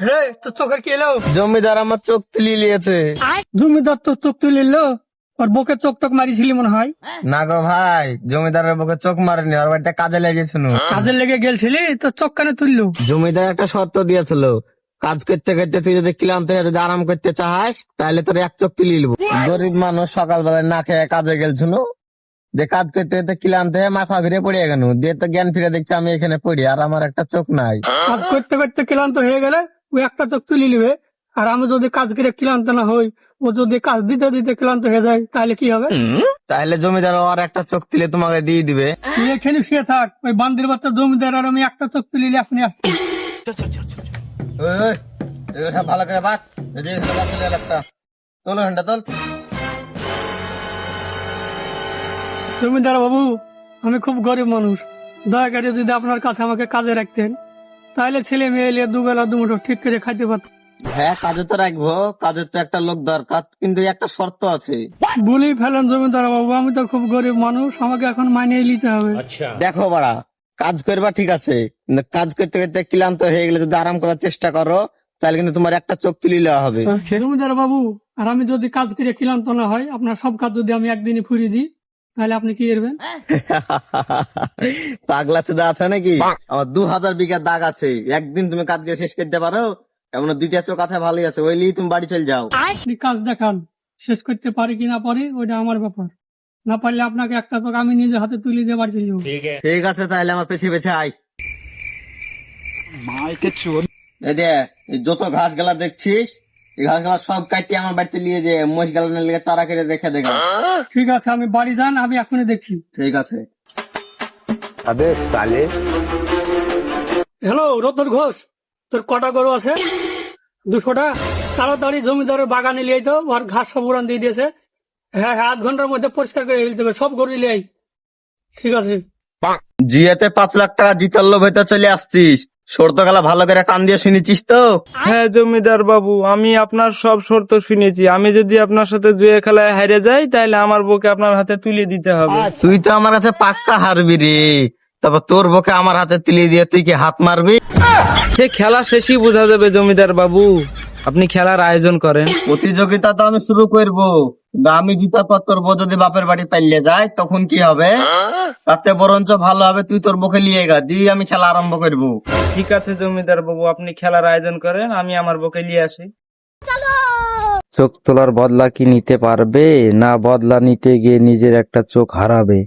রে তোর চোখের কি এলো? জমিদার আমার চোখ তুলি লিয়েছে। জমিদার তোর চোখ তুলে এলো? ওর বুকে চোখ টোক মারিছিলি মনে হয়। না গো ভাই, জমিদারের বুকে চোখ মারেনি, ওর বাড়িটা কাজে লেগেছিল। কাজে লেগে গেলছিলি তোর চোখ কেন তুললো? জমিদার একটা শর্ত দিয়েছিল, কাজ করতে করতে তুই যদি ক্লান্ত হয়ে যদি আরাম করতে চাস তাহলে তোর এক চোখ তুলি নিবো। গরিব মানুষ সকালবেলায় না খেয়ে কাজে গেলছিল, যে কাজ করতে করতে ক্লান্ত হয়ে মাথা ঘুরে পড়ে গেল, দিয়ে তো জ্ঞান ফিরে দেখছি আমি এখানে পড়ি আর আমার একটা চোখ নাই। কাজ করতে করতে ক্লান্ত হয়ে গেলে ও একটা চোখ তুলে নিবে, আর আমি যদি কাজ করে ক্লান্ত না হই, ও যদি কাজ দিতে দিতে ক্লান্ত হয়ে যায় তাহলে কি হবে? তাহলে জমিদার আর একটা চোখ তুলে তোমাকে দিয়ে দিবে। তুই এখানে শুয়ে থাক, ওই বান্দির বাচ্চা জমিদার আর আমি একটা চোখ তুলিলে আপনি আসছি। ওই, ওই, এগুলো সব ভালো করে বাদ, এই যে এখানে বাদ চলে গেল একটা। তোল ঘন্টা তোল। জমিদার বাবু, আমি খুব গরিব মানুষ, দয়া করে যদি আপনার কাছে আমাকে কাজে রাখতেন তাহলে ছেলে মেয়ে এলে দুবেলা দুমুঠো ঠিক করে খাইতে পারতাম। হ্যাঁ, কাজে তো রাখবো, কাজের তো একটা লোক দরকার, কিন্তু একটা শর্ত আছে। বলি ফেলেন জমিদার বাবু, আমি তো খুব গরিব মানুষ, আমাকে এখন মানিয়ে নিতে হবে। দেখো বাড়া, কাজ করবা ঠিক আছে, কিন্তু কাজ করতে করতে ক্লান্ত হয়ে গেলে যদি আরাম করার চেষ্টা করো তাহলে কিন্তু তোমার একটা চোখ তুলে নেওয়া হবে। জমিদার বাবু, আর আমি যদি কাজ করে ক্লান্ত না হয়, আপনার সব কাজ যদি আমি একদিনে ফুরিয়ে দিই তাহলে আপনি কি করবেন? পাগলা চোদা আছে নাকি? আমার 2000 বিঘা দাগ আছে, একদিন তুমি কাজ করে শেষ করতে পারো? এমন দুইটা চোখ আছে, ভালোই আছে, ওই নিয়ে তুমি বাড়ি চলে যাও। আপনি কাজ দেখান, শেষ করতে পারি কি না পারি ওইটা আমার ব্যাপার, না পারলে আপনাকে একটা চোখ আমি নিজে হাতে তুলে দিয়ে বাড়ি চলে যাবো। ঠিক আছে, তাহলে আমার পেছে পেছে আয়। এই দে, এই যত ঘাস গেলা দেখছিস, এই ঘাস গেলা সব কাটিয়ে আমার বাড়িতে নিয়ে যে মোষ গালানোর লেগে চারা কেটে রেখে দেখা। ঠিক আছে, আমি বাড়ি যান, আমি এখনই দেখছি। ঠিক আছে। হ্যালো রতন ঘোষ, তোর কটা গরু আছে? 200টা। তাড়াতাড়ি জমিদারের বাগানে নিয়ে তো, আর ঘাস সব উড়ান দিয়ে দিয়েছে। হ্যাঁ হ্যাঁ, 8 ঘন্টার মধ্যে পরিষ্কার করে ফেলতে হবে, সব গরু নিয়ে আই। ঠিক আছে। জিয়াতে 5 লাখ টাকা জিতার লোভ হইতে চলে আসছিস, শর্ত গেলা ভালো করে কান দিয়ে শুনেছিস তো? হ্যাঁ জমিদার বাবু, আমি আপনার সব শর্ত শুনেছি। আমি যদি আপনার সাথে জুয়ে খেলায় হারে যাই তাহলে আমার বউকে আপনার হাতে তুলে দিতে হবে। তুই তো আমার কাছে পাক্কা হারবি রে, তারপর তোর বকে আমার হাতে তুলে দিয়ে তুই কি হাত মারবি? সে খেলা শেষই বোঝা যাবে জমিদার বাবু, আপনি খেলার আয়োজন করেন। প্রতিযোগিতা তো আমি শুরু করবো, কিন্তু আমি জিতার পর তোর বউ যদি বাপের বাড়ি পাইলে যায় তখন কি হবে? তাতে বরঞ্চ ভালো হবে তুই তোর বউকে নিয়ে গা দিয়ে আমি খেলা আরম্ভ করবো। ঠিক আছে জমিদার বাবু, আপনি খেলার আয়োজন করেন, আমি আমার বউকে নিয়ে আসি। চোখ তোলার বদলা কি নিতে পারবে, না বদলা নিতে গিয়ে নিজের একটা চোখ হারাবে?